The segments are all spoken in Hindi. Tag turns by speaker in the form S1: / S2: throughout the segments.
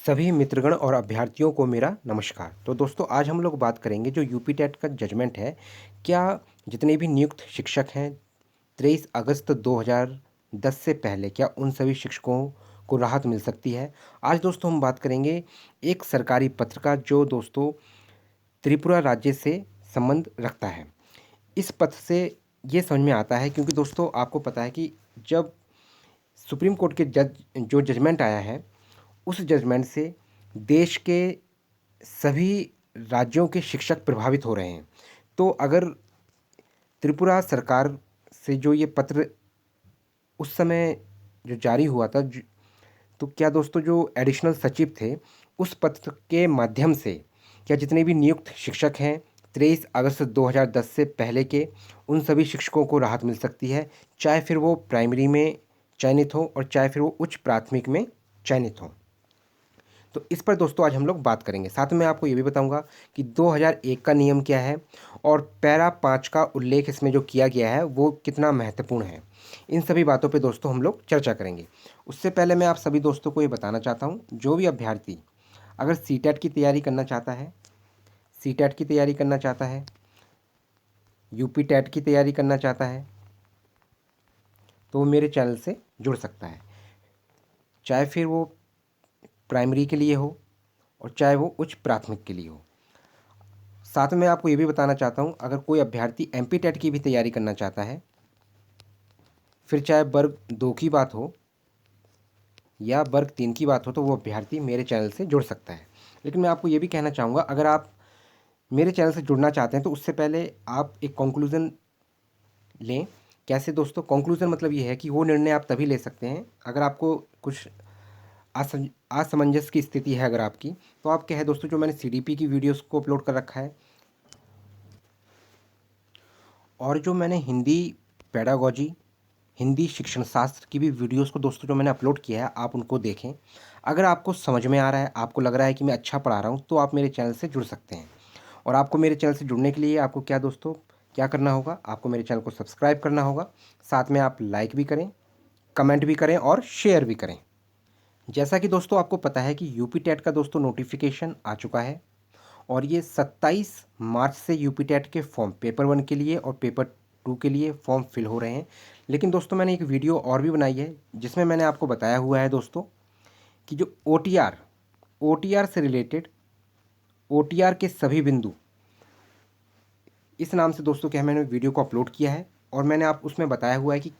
S1: सभी मित्रगण और अभ्यर्थियों को मेरा नमस्कार। तो दोस्तों आज हम लोग बात करेंगे जो यूपी टेट का जजमेंट है, क्या जितने भी नियुक्त शिक्षक हैं 23 अगस्त 2010 से पहले क्या उन सभी शिक्षकों को राहत मिल सकती है। आज दोस्तों हम बात करेंगे एक सरकारी पत्र का जो दोस्तों त्रिपुरा राज्य से संबंध रखता है। इस पत्र से ये समझ में आता है क्योंकि दोस्तों आपको पता है कि जब सुप्रीम कोर्ट के जो जजमेंट आया है, उस जजमेंट से देश के सभी राज्यों के शिक्षक प्रभावित हो रहे हैं। तो अगर त्रिपुरा सरकार से जो ये पत्र उस समय जो जारी हुआ था, तो क्या दोस्तों जो एडिशनल सचिव थे, उस पत्र के माध्यम से क्या जितने भी नियुक्त शिक्षक हैं 23 अगस्त 2010 से पहले के उन सभी शिक्षकों को राहत मिल सकती है, चाहे फिर वो प्राइमरी में चयनित हो और चाहे फिर वो उच्च प्राथमिक में चयनित हो। तो इस पर दोस्तों आज हम लोग बात करेंगे। साथ में मैं आपको ये भी बताऊंगा कि 2001 का नियम क्या है और पैरा 5 का उल्लेख इसमें जो किया गया है वो कितना महत्वपूर्ण है। इन सभी बातों पे दोस्तों हम लोग चर्चा करेंगे। उससे पहले मैं आप सभी दोस्तों को ये बताना चाहता हूँ, जो भी अभ्यर्थी अगर सीटेट की तैयारी करना चाहता है, सीटेट की तैयारी करना चाहता है, यूपी टेट की तैयारी करना चाहता है, तो वो मेरे चैनल से जुड़ सकता है, चाहे फिर वो प्राइमरी के लिए हो और चाहे वो उच्च प्राथमिक के लिए हो। साथ में आपको ये भी बताना चाहता हूँ, अगर कोई अभ्यर्थी एमपी टेट की भी तैयारी करना चाहता है, फिर चाहे वर्ग 2 की बात हो या वर्ग 3 की बात हो, तो वो अभ्यर्थी मेरे चैनल से जुड़ सकता है। लेकिन मैं आपको ये भी कहना चाहूँगा, अगर आप मेरे चैनल से जुड़ना चाहते हैं तो उससे पहले आप एक कंक्लूज़न लें। कैसे दोस्तों? कंक्लूज़न मतलब ये है कि वो निर्णय आप तभी ले सकते हैं अगर आपको कुछ असमंजस की स्थिति है अगर आपकी, तो आप क्या है दोस्तों, जो मैंने सीडीपी की वीडियोस को अपलोड कर रखा है और जो मैंने हिंदी पेडागॉजी, हिंदी शिक्षण शास्त्र की भी वीडियोस को दोस्तों जो मैंने अपलोड किया है, आप उनको देखें। अगर आपको समझ में आ रहा है, आपको लग रहा है कि मैं अच्छा पढ़ा रहा हूँ, तो आप मेरे चैनल से जुड़ सकते हैं। और आपको मेरे चैनल से जुड़ने के लिए आपको क्या दोस्तों क्या करना होगा, आपको मेरे चैनल को सब्सक्राइब करना होगा, साथ में आप लाइक भी करें, कमेंट भी करें और शेयर भी करें। जैसा कि दोस्तों आपको पता है कि यूपी टेट का दोस्तों नोटिफिकेशन आ चुका है और ये 27 मार्च से यूपी टेट के फॉर्म पेपर 1 के लिए और पेपर 2 के लिए फॉर्म फिल हो रहे हैं। लेकिन दोस्तों मैंने एक वीडियो और भी बनाई है जिसमें मैंने आपको बताया हुआ है दोस्तों कि जो ओटीआर से रिलेटेड ओटीआर के सभी बिंदु, इस नाम से दोस्तों क्या मैंने वीडियो को अपलोड किया है और मैंने आप उसमें बताया हुआ है कि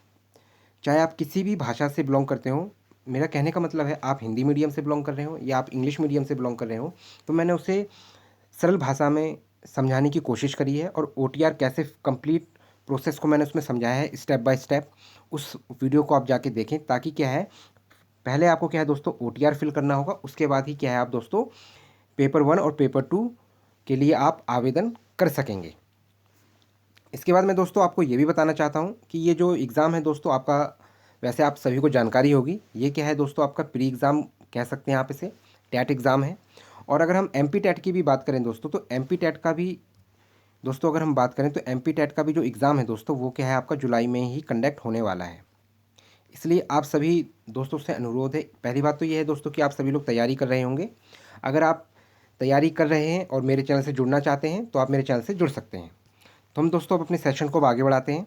S1: चाहे आप किसी भी भाषा से बिलोंग करते हो, मेरा कहने का मतलब है आप हिंदी मीडियम से बिलोंग कर रहे हो या आप इंग्लिश मीडियम से बिलोंग कर रहे हो, तो मैंने उसे सरल भाषा में समझाने की कोशिश करी है और ओटीआर कैसे कंप्लीट प्रोसेस को मैंने उसमें समझाया है स्टेप बाय स्टेप। उस वीडियो को आप जाके देखें, ताकि क्या है, पहले आपको क्या है दोस्तों ओटीआर फिल करना होगा, उसके बाद ही क्या है आप दोस्तों पेपर 1 और पेपर 2 के लिए आप आवेदन कर सकेंगे। इसके बाद मैं दोस्तों आपको ये भी बताना चाहता हूँ कि ये जो एग्ज़ाम है दोस्तों आपका, वैसे आप सभी को जानकारी होगी, ये क्या है दोस्तों आपका प्री एग्ज़ाम कह सकते हैं आप इसे, टेट एग्ज़ाम है। और अगर हम एमपी टेट की भी बात करें दोस्तों, तो एमपी टेट का भी दोस्तों अगर हम बात करें तो एमपी टेट का भी जो एग्ज़ाम है दोस्तों, वो क्या है आपका जुलाई में ही कंडक्ट होने वाला है। इसलिए आप सभी दोस्तों से अनुरोध है, पहली बात तो ये है दोस्तों कि आप सभी लोग तैयारी कर रहे होंगे। अगर आप तैयारी कर रहे हैं और मेरे चैनल से जुड़ना चाहते हैं तो आप मेरे चैनल से जुड़ सकते हैं। तो हम दोस्तों अब अपने सेशन को आगे बढ़ाते हैं।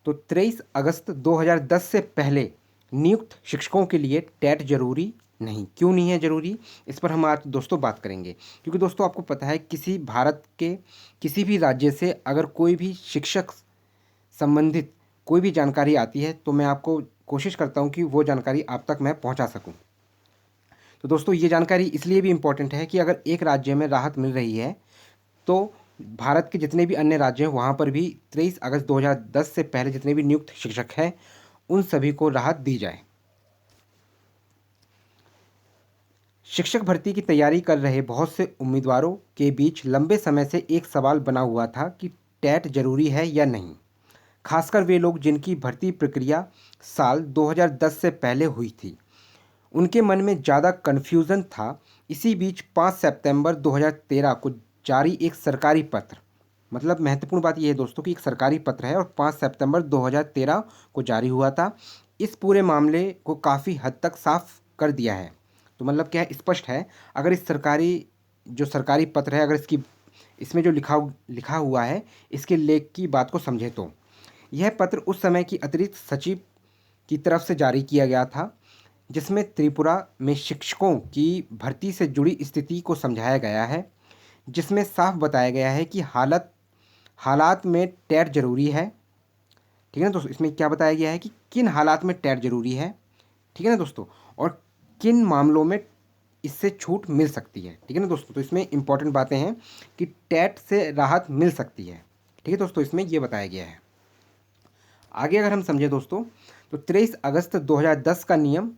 S1: तो 23 अगस्त 2010 से पहले नियुक्त शिक्षकों के लिए टेट जरूरी नहीं। क्यों नहीं है ज़रूरी, इस पर हम आज दोस्तों बात करेंगे। क्योंकि दोस्तों आपको पता है किसी भारत के किसी भी राज्य से अगर कोई भी शिक्षक संबंधित कोई भी जानकारी आती है, तो मैं आपको कोशिश करता हूं कि वो जानकारी आप तक मैं पहुंचा सकूं। तो दोस्तों ये जानकारी इसलिए भी इम्पोर्टेंट है कि अगर एक राज्य में राहत मिल रही है, तो भारत के जितने भी अन्य राज्य हैं वहाँ पर भी 23 अगस्त 2010 से पहले जितने भी नियुक्त शिक्षक हैं उन सभी को राहत दी जाए। शिक्षक भर्ती की तैयारी कर रहे बहुत से उम्मीदवारों के बीच लंबे समय से एक सवाल बना हुआ था कि टेट जरूरी है या नहीं, खासकर वे लोग जिनकी भर्ती प्रक्रिया साल 2010 से पहले हुई थी। उनके मन में ज़्यादा कन्फ्यूज़न था। इसी बीच 5 सितंबर 2013 को जारी एक सरकारी पत्र, मतलब महत्वपूर्ण बात यह है दोस्तों कि एक सरकारी पत्र है और 5 सितंबर 2013 को जारी हुआ था। इस पूरे मामले को काफ़ी हद तक साफ कर दिया है। तो मतलब क्या है, स्पष्ट है। अगर इस सरकारी पत्र है, अगर इसमें जो लिखा हुआ है, इसके लेख की बात को समझे तो यह पत्र उस समय की अतिरिक्त सचिव की तरफ से जारी किया गया था, जिसमें त्रिपुरा में शिक्षकों की भर्ती से जुड़ी स्थिति को समझाया गया है, जिसमें साफ बताया गया है कि हालात में टेट जरूरी है। ठीक है ना दोस्तों, इसमें क्या बताया गया है कि किन हालात में टेट जरूरी है, ठीक है ना दोस्तों, और किन मामलों में इससे छूट मिल सकती है। ठीक है ना दोस्तों, तो इसमें इंपॉर्टेंट बातें हैं कि टेट से राहत मिल सकती है। ठीक है दोस्तों, इसमें ये बताया गया है। आगे अगर हम समझें दोस्तों, तो 23 अगस्त 2010 का नियम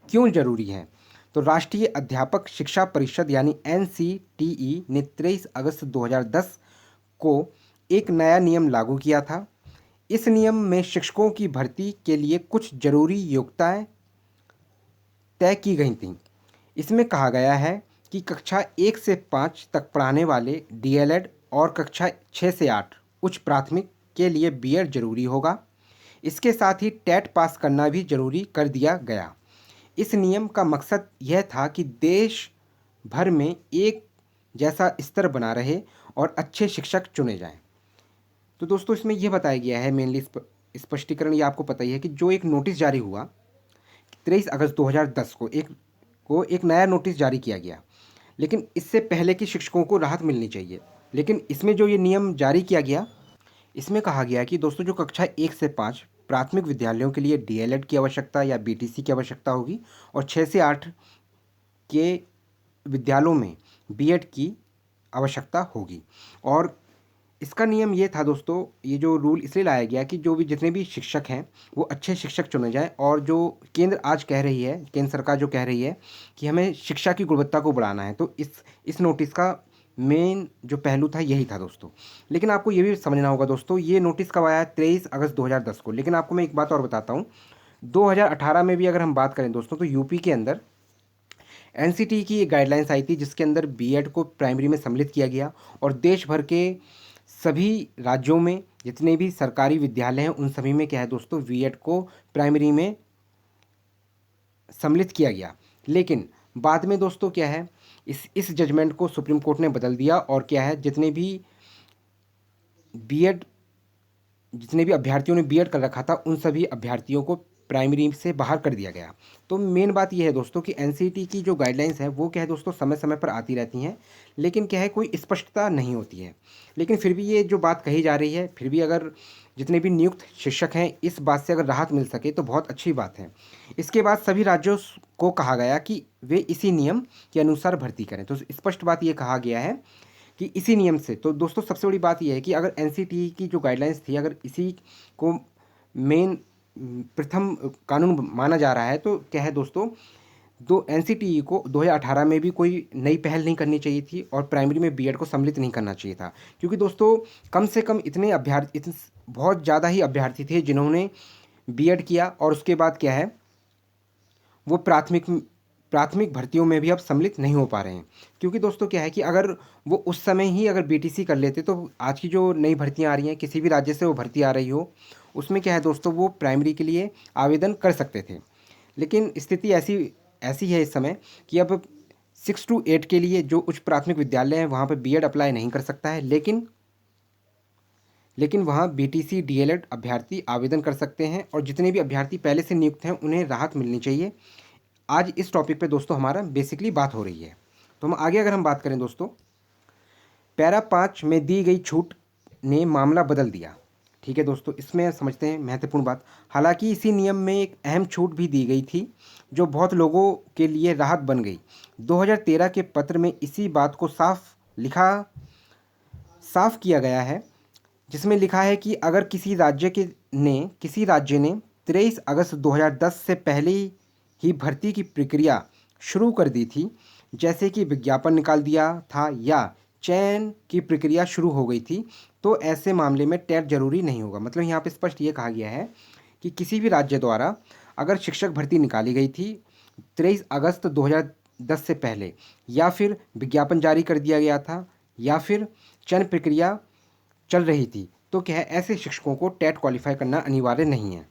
S1: क्यों जरूरी है। तो राष्ट्रीय अध्यापक शिक्षा परिषद यानी NCTE ने 23 अगस्त 2010 को एक नया नियम लागू किया था। इस नियम में शिक्षकों की भर्ती के लिए कुछ जरूरी योग्यताएं तय की गई थीं। इसमें कहा गया है कि कक्षा 1 से 5 तक पढ़ाने वाले DLED और कक्षा 6 से 8 उच्च प्राथमिक के लिए BEd जरूरी होगा। इसके साथ ही टेट पास करना भी जरूरी कर दिया गया। इस नियम का मकसद यह था कि देश भर में एक जैसा स्तर बना रहे और अच्छे शिक्षक चुने जाएं। तो दोस्तों, इसमें यह बताया गया है मेनली स्पष्टीकरण, ये आपको पता ही है कि जो एक नोटिस जारी हुआ 23 अगस्त 2010 को एक नया नोटिस जारी किया गया, लेकिन इससे पहले कि शिक्षकों को राहत मिलनी चाहिए। लेकिन इसमें जो ये नियम जारी किया गया, इसमें कहा गया कि दोस्तों जो कक्षा 1 से 5 प्राथमिक विद्यालयों के लिए DLED की आवश्यकता या BTC की आवश्यकता होगी, और 6 से 8 के विद्यालयों में BEd की आवश्यकता होगी। और इसका नियम ये था दोस्तों, ये जो रूल इसलिए लाया गया कि जितने भी शिक्षक हैं वो अच्छे शिक्षक चुने जाएं, और जो केंद्र सरकार जो कह रही है कि हमें शिक्षा की गुणवत्ता को बढ़ाना है, तो इस नोटिस का मेन जो पहलू था यही था दोस्तों। लेकिन आपको ये भी समझना होगा दोस्तों, ये नोटिस कब आया, 23 अगस्त 2010 को। लेकिन आपको मैं एक बात और बताता हूँ, 2018 में भी अगर हम बात करें दोस्तों, तो यूपी के अंदर NCT की एक गाइडलाइंस आई थी, जिसके अंदर BEd को प्राइमरी में सम्मिलित किया गया, और देश भर के सभी राज्यों में जितने भी सरकारी विद्यालय हैं उन सभी में क्या है दोस्तों, BEd को प्राइमरी में सम्मिलित किया गया। लेकिन बाद में दोस्तों क्या है, इस जजमेंट को सुप्रीम कोर्ट ने बदल दिया, और क्या है, जितने भी अभ्यर्थियों ने BEd कर रखा था उन सभी अभ्यर्थियों को प्राइमरी से बाहर कर दिया गया। तो मेन बात यह है दोस्तों कि NCT की जो गाइडलाइंस है वो क्या है दोस्तों, समय समय पर आती रहती हैं, लेकिन क्या है, कोई स्पष्टता नहीं होती है। लेकिन फिर भी ये जो बात कही जा रही है, फिर भी अगर जितने भी नियुक्त शिक्षक हैं इस बात से अगर राहत मिल सके तो बहुत अच्छी बात है। इसके बाद सभी राज्यों को कहा गया कि वे इसी नियम के अनुसार भर्ती करें। तो स्पष्ट बात ये कहा गया है कि इसी नियम से, तो दोस्तों सबसे बड़ी बात यह है कि अगर NCT की जो गाइडलाइंस थी, अगर इसी को मेन प्रथम कानून माना जा रहा है, तो क्या है दोस्तों, NCTE को 2018 में भी कोई नई पहल नहीं करनी चाहिए थी, और प्राइमरी में BEd को सम्मिलित नहीं करना चाहिए था। क्योंकि दोस्तों कम से कम बहुत ज़्यादा ही अभ्यर्थी थे जिन्होंने BEd किया, और उसके बाद क्या है, वो प्राथमिक भर्तियों में भी अब सम्मिलित नहीं हो पा रहे हैं। क्योंकि दोस्तों क्या है कि अगर वो उस समय ही अगर BTC कर लेते, तो आज की जो नई भर्तियां आ रही हैं, किसी भी राज्य से वो भर्ती आ रही हो, उसमें क्या है दोस्तों, वो प्राइमरी के लिए आवेदन कर सकते थे। लेकिन स्थिति ऐसी है इस समय कि अब 6 to 8 के लिए जो उच्च प्राथमिक विद्यालय हैं वहाँ पर BEd अप्लाई नहीं कर सकता है, लेकिन वहाँ BTC DLED अभ्यर्थी आवेदन कर सकते हैं, और जितने भी अभ्यर्थी पहले से नियुक्त हैं उन्हें राहत मिलनी चाहिए। आज इस टॉपिक पे दोस्तों हमारा बेसिकली बात हो रही है। तो हम आगे अगर हम बात करें दोस्तों, पैरा 5 में दी गई छूट ने मामला बदल दिया। ठीक है दोस्तों, इसमें समझते हैं महत्वपूर्ण बात। हालांकि इसी नियम में एक अहम छूट भी दी गई थी जो बहुत लोगों के लिए राहत बन गई। 2013 के पत्र में इसी बात को साफ किया गया है, जिसमें लिखा है कि अगर किसी राज्य ने 23 अगस्त 2010 से पहले ही भर्ती की प्रक्रिया शुरू कर दी थी, जैसे कि विज्ञापन निकाल दिया था या चयन की प्रक्रिया शुरू हो गई थी, तो ऐसे मामले में टेट जरूरी नहीं होगा। मतलब यहाँ पे स्पष्ट ये कहा गया है कि किसी भी राज्य द्वारा अगर शिक्षक भर्ती निकाली गई थी 23 अगस्त 2010 से पहले, या फिर विज्ञापन जारी कर दिया गया था, या फिर चयन प्रक्रिया चल रही थी, तो क्या है, ऐसे शिक्षकों को टेट क्वालिफाई करना अनिवार्य नहीं है।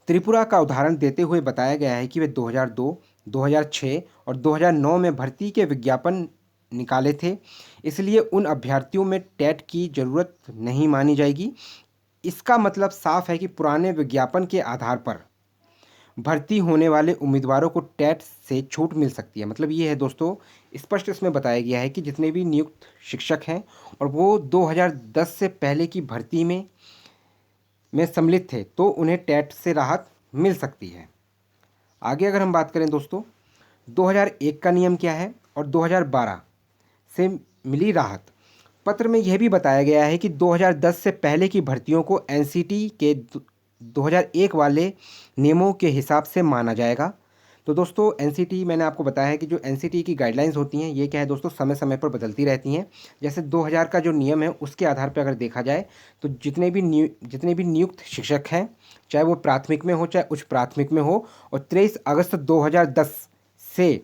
S1: त्रिपुरा का उदाहरण देते हुए बताया गया है कि वे 2002, 2006 और 2009 में भर्ती के विज्ञापन निकाले थे, इसलिए उन अभ्यर्थियों में टेट की ज़रूरत नहीं मानी जाएगी। इसका मतलब साफ है कि पुराने विज्ञापन के आधार पर भर्ती होने वाले उम्मीदवारों को टेट से छूट मिल सकती है। मतलब ये है दोस्तों, स्पष्ट इसमें बताया गया है कि जितने भी नियुक्त शिक्षक हैं और वो 2010 से पहले की भर्ती में सम्मिलित थे तो उन्हें टेट से राहत मिल सकती है। आगे अगर हम बात करें दोस्तों, 2001 का नियम क्या है और 2012 से मिली राहत। पत्र में यह भी बताया गया है कि 2010 से पहले की भर्तियों को एनसीटी के 2001 वाले नियमों के हिसाब से माना जाएगा। तो दोस्तों एनसीटी, मैंने आपको बताया है कि जो एनसीटी की गाइडलाइंस होती हैं ये क्या है दोस्तों, समय समय पर बदलती रहती हैं। जैसे 2000 का जो नियम है उसके आधार पर अगर देखा जाए तो जितने भी नियुक्त शिक्षक हैं, चाहे वो प्राथमिक में हो चाहे उच्च प्राथमिक में हो, और 23 अगस्त 2010 से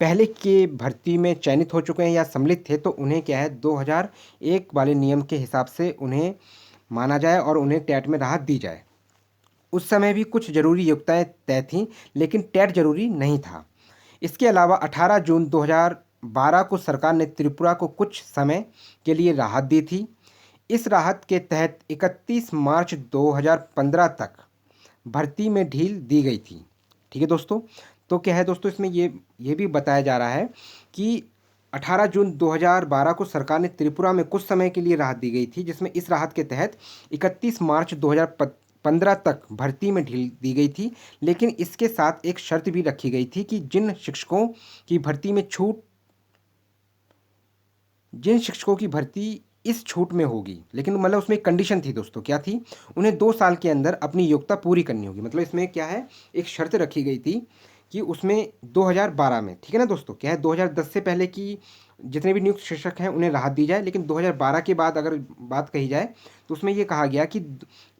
S1: पहले के भर्ती में चयनित हो चुके हैं या सम्मिलित थे तो उन्हें क्या है 2001 वाले नियम के हिसाब से उन्हें माना जाए और उन्हें टेट में राहत दी जाए। उस समय भी कुछ जरूरी योग्यताएं तय थीं, लेकिन टेट जरूरी नहीं था। इसके अलावा 18 जून 2012 को सरकार ने त्रिपुरा को कुछ समय के लिए राहत दी थी। इस राहत के तहत 31 मार्च 2015 तक भर्ती में ढील दी गई थी। ठीक है दोस्तों, तो क्या है दोस्तों, इसमें ये भी बताया जा रहा है कि 18 जून 2012 को सरकार ने त्रिपुरा में कुछ समय के लिए राहत दी गई थी, जिसमें इस राहत के तहत 31 मार्च 2015 तक भर्ती में ढील दी गई थी। लेकिन इसके साथ एक शर्त भी रखी गई थी कि जिन शिक्षकों की भर्ती इस छूट में होगी, लेकिन मतलब उसमें एक कंडीशन थी दोस्तों, क्या थी, उन्हें 2 साल के अंदर अपनी योग्यता पूरी करनी होगी। मतलब इसमें क्या है, एक शर्त रखी गई थी कि उसमें 2012 में, ठीक है ना दोस्तों, क्या है 2010 से पहले की जितने भी नियुक्त शिक्षक हैं उन्हें राहत दी जाए, लेकिन 2012 के बाद अगर बात कही जाए तो उसमें ये कहा गया कि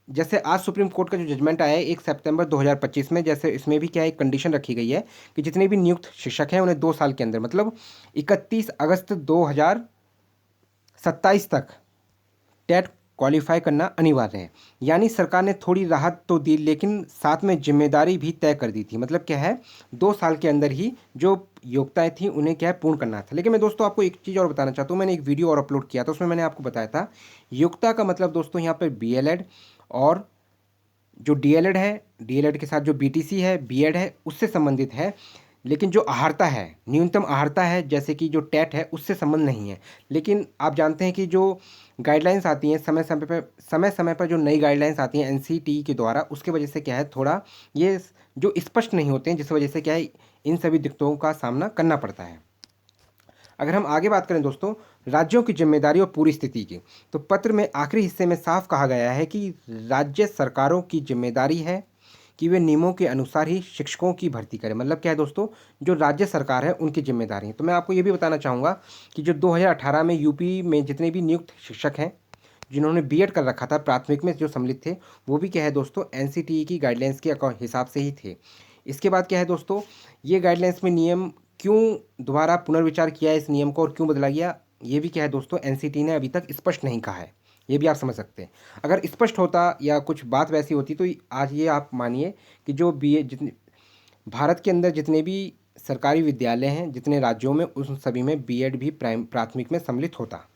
S1: जैसे आज सुप्रीम कोर्ट का जो जजमेंट आया है 1 सितंबर 2025 में, जैसे इसमें भी क्या एक कंडीशन रखी गई है कि जितने भी नियुक्त शिक्षक हैं उन्हें 2 साल के अंदर, मतलब 31 अगस्त 2027 तक टेट क्वालिफाई करना अनिवार्य है। यानी सरकार ने थोड़ी राहत तो दी, लेकिन साथ में जिम्मेदारी भी तय कर दी थी। मतलब क्या है, 2 साल के अंदर ही जो योग्यताएं थी उन्हें क्या है पूर्ण करना था। लेकिन मैं दोस्तों आपको एक चीज़ और बताना चाहता हूँ, मैंने एक वीडियो और अपलोड किया था, उसमें मैंने आपको बताया था योग्यता का मतलब दोस्तों यहाँ पर BLED और जो DLED है, DLED के साथ जो BTC है, BEd है, उससे संबंधित है। लेकिन जो अहर्ता है, न्यूनतम अहर्ता है, जैसे कि जो टेट है, उससे संबंध नहीं है। लेकिन आप जानते हैं कि जो गाइडलाइंस आती हैं समय समय पर जो नई गाइडलाइंस आती हैं एनसीटी के द्वारा, उसके वजह से क्या है थोड़ा ये जो स्पष्ट नहीं होते हैं, जिस वजह से क्या है इन सभी दिक्कतों का सामना करना पड़ता है। अगर हम आगे बात करें दोस्तों राज्यों की जिम्मेदारी और पूरी स्थिति की, तो पत्र में आखिरी हिस्से में साफ कहा गया है कि राज्य सरकारों की जिम्मेदारी है कि वे नियमों के अनुसार ही शिक्षकों की भर्ती करें। मतलब क्या है दोस्तों, जो राज्य सरकार है उनकी जिम्मेदारी है। तो मैं आपको ये भी बताना चाहूँगा कि जो 2018 में यूपी में जितने भी नियुक्त शिक्षक हैं जिन्होंने BEd कर रखा था, प्राथमिक में जो सम्मिलित थे, वो भी क्या है दोस्तों NCTE की गाइडलाइंस के हिसाब से ही थे। इसके बाद क्या है दोस्तों, ये गाइडलाइंस में नियम क्यों दोबारा पुनर्विचार किया है, इस नियम को और क्यों बदला गया, ये भी क्या है दोस्तों NCTE ने अभी तक स्पष्ट नहीं कहा है। ये भी आप समझ सकते हैं। अगर स्पष्ट होता या कुछ बात वैसी होती तो आज ये आप मानिए कि जो जितने भारत के अंदर जितने भी सरकारी विद्यालय हैं जितने राज्यों में, उन सभी में BEd भी प्राथमिक में सम्मिलित होता।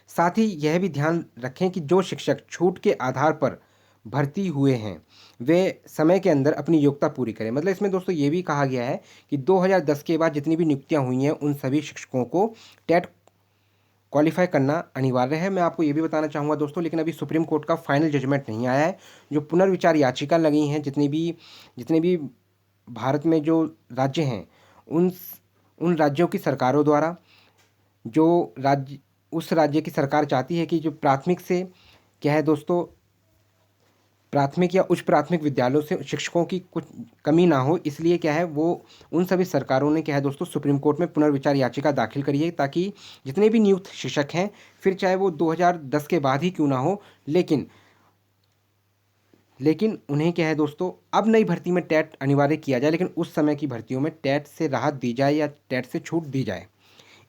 S1: साथ ही यह भी ध्यान रखें कि जो शिक्षक छूट के आधार पर भर्ती हुए हैं वे समय के अंदर अपनी योग्यता पूरी करें। मतलब इसमें दोस्तों ये भी कहा गया है कि 2010 के बाद जितनी भी नियुक्तियां हुई हैं उन सभी शिक्षकों को टेट क्वालिफाई करना अनिवार्य है। मैं आपको ये भी बताना चाहूँगा दोस्तों, लेकिन अभी सुप्रीम कोर्ट का फाइनल जजमेंट नहीं आया है। जो पुनर्विचार याचिका लगी हैं, जितने भी भारत में जो राज्य हैं उन राज्यों की सरकारों द्वारा, जो राज्य उस राज्य की सरकार चाहती है कि जो प्राथमिक से क्या है दोस्तों, प्राथमिक या उच्च प्राथमिक विद्यालयों से शिक्षकों की कुछ कमी ना हो, इसलिए क्या है वो उन सभी सरकारों ने क्या है दोस्तों सुप्रीम कोर्ट में पुनर्विचार याचिका दाखिल करी है, ताकि जितने भी नियुक्त शिक्षक हैं, फिर चाहे वो 2010 के बाद ही क्यों ना हो, लेकिन उन्हें क्या है दोस्तों अब नई भर्ती में टेट अनिवार्य किया जाए, लेकिन उस समय की भर्तियों में टेट से राहत दी जाए या टेट से छूट दी जाए।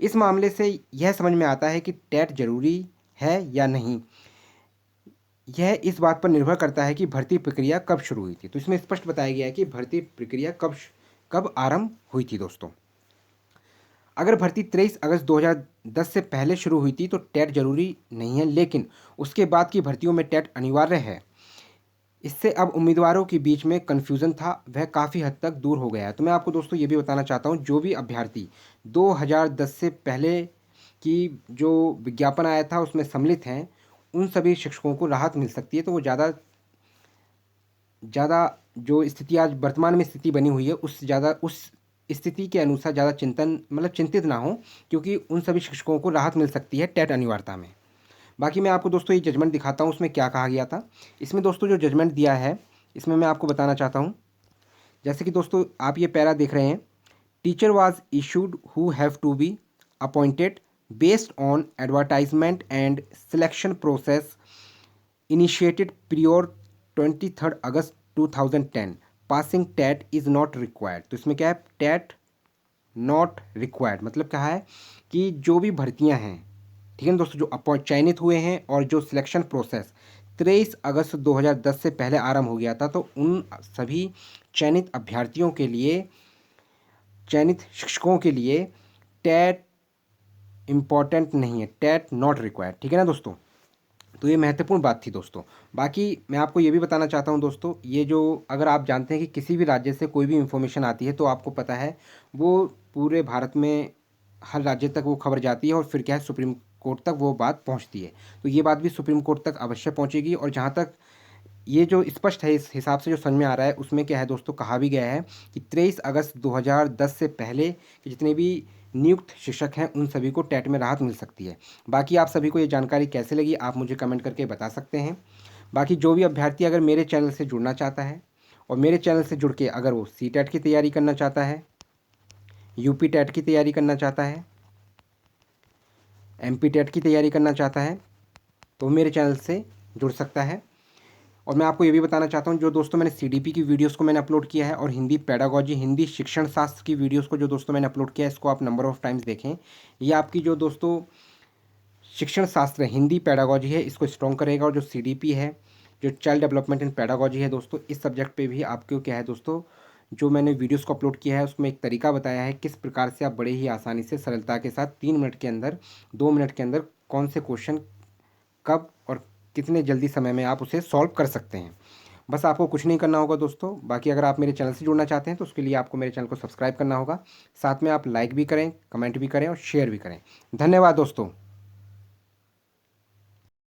S1: इस मामले से यह समझ में आता है कि टेट जरूरी है या नहीं। यह इस बात पर निर्भर करता है कि भर्ती प्रक्रिया कब शुरू हुई थी। तो इसमें स्पष्ट बताया गया है कि भर्ती प्रक्रिया कब आरंभ हुई थी दोस्तों। अगर भर्ती 23 अगस्त 2010 से पहले शुरू हुई थी तो टेट जरूरी नहीं है, लेकिन उसके बाद की भर्तियों में टेट अनिवार्य है। इससे अब उम्मीदवारों के बीच में कन्फ्यूज़न था वह काफ़ी हद तक दूर हो गया है। तो मैं आपको दोस्तों ये भी बताना चाहता हूँ, जो भी अभ्यर्थी 2010 से पहले की जो विज्ञापन आया था उसमें सम्मिलित हैं, उन सभी शिक्षकों को राहत मिल सकती है। तो वो ज़्यादा ज़्यादा जो स्थिति आज वर्तमान में स्थिति बनी हुई है उस स्थिति के अनुसार ज़्यादा चिंतित ना हो, क्योंकि उन सभी शिक्षकों को राहत मिल सकती है टेट अनिवार्यता में। बाकी मैं आपको दोस्तों ये जजमेंट दिखाता हूँ उसमें क्या कहा गया था। इसमें दोस्तों जो जजमेंट दिया है इसमें मैं आपको बताना चाहता हूँ, जैसे कि दोस्तों आप ये पैरा देख रहे हैं, teacher was issued who have to be appointed based on advertisement and selection process initiated prior 23 August 2010। Passing TET is not required. तो इसमें क्या है, टेट नॉट रिक्वायर्ड मतलब क्या है कि जो भी भर्तियां हैं, ठीक है ना दोस्तों, जो चयनित हुए हैं और जो सिलेक्शन प्रोसेस 23 अगस्त 2010 से पहले आरंभ हो गया था, तो उन सभी चयनित अभ्यर्थियों के लिए, चयनित शिक्षकों के लिए टेट इम्पॉर्टेंट नहीं है, टेट नॉट रिक्वायर्ड। ठीक है ना दोस्तों। तो ये महत्वपूर्ण बात थी दोस्तों। बाकी मैं आपको ये भी बताना चाहता हूँ दोस्तों, ये जो अगर आप जानते हैं कि किसी भी राज्य से कोई भी इन्फॉर्मेशन आती है तो आपको पता है वो पूरे भारत में हर राज्य तक वो खबर जाती है और फिर क्या है, सुप्रीम कोर्ट तक वो बात पहुँचती है। तो ये बात भी सुप्रीम कोर्ट तक अवश्य पहुँचेगी। और जहाँ तक ये जो स्पष्ट है, इस हिसाब से जो समझ में आ रहा है उसमें क्या है दोस्तों, कहा भी गया है कि 23 अगस्त 2010 से पहले के जितने भी नियुक्त शिक्षक हैं उन सभी को टेट में राहत मिल सकती है। बाकी आप सभी को ये जानकारी कैसे लगी आप मुझे कमेंट करके बता सकते हैं। बाकी जो भी अभ्यर्थी अगर मेरे चैनल से जुड़ना चाहता है और मेरे चैनल से जुड़ के अगर वो सी टेट की तैयारी करना चाहता है, यूपी टेट की तैयारी करना चाहता है, एमपी टेट की तैयारी करना चाहता है, तो मेरे चैनल से जुड़ सकता है। और मैं आपको ये भी बताना चाहता हूँ, जो दोस्तों मैंने सीडीपी की वीडियोस को मैंने अपलोड किया है और हिंदी पेडागोजी, हिंदी शिक्षण शास्त्र की वीडियोस को जो दोस्तों मैंने अपलोड किया है, इसको आप नंबर ऑफ़ टाइम्स देखें। ये आपकी जो दोस्तों शिक्षण शास्त्र हिंदी पेडागोजी है इसको स्ट्रॉन्ग करेगा। और जो सीडीपी है, जो चाइल्ड डेवलपमेंट इन पेडागोजी है दोस्तों, इस सब्जेक्ट पे भी आपको क्या है दोस्तों, जो मैंने वीडियोस को अपलोड किया है उसमें एक तरीका बताया है किस प्रकार से आप बड़े ही आसानी से सरलता के साथ 3 मिनट के अंदर, 2 मिनट के अंदर कौन से क्वेश्चन कब और कितने जल्दी समय में आप उसे सॉल्व कर सकते हैं। बस आपको कुछ नहीं करना होगा दोस्तों। बाकी अगर आप मेरे चैनल से जुड़ना चाहते हैं तो उसके लिए आपको मेरे चैनल को सब्सक्राइब करना होगा। साथ में आप लाइक भी करें, कमेंट भी करें और शेयर भी करें। धन्यवाद दोस्तों।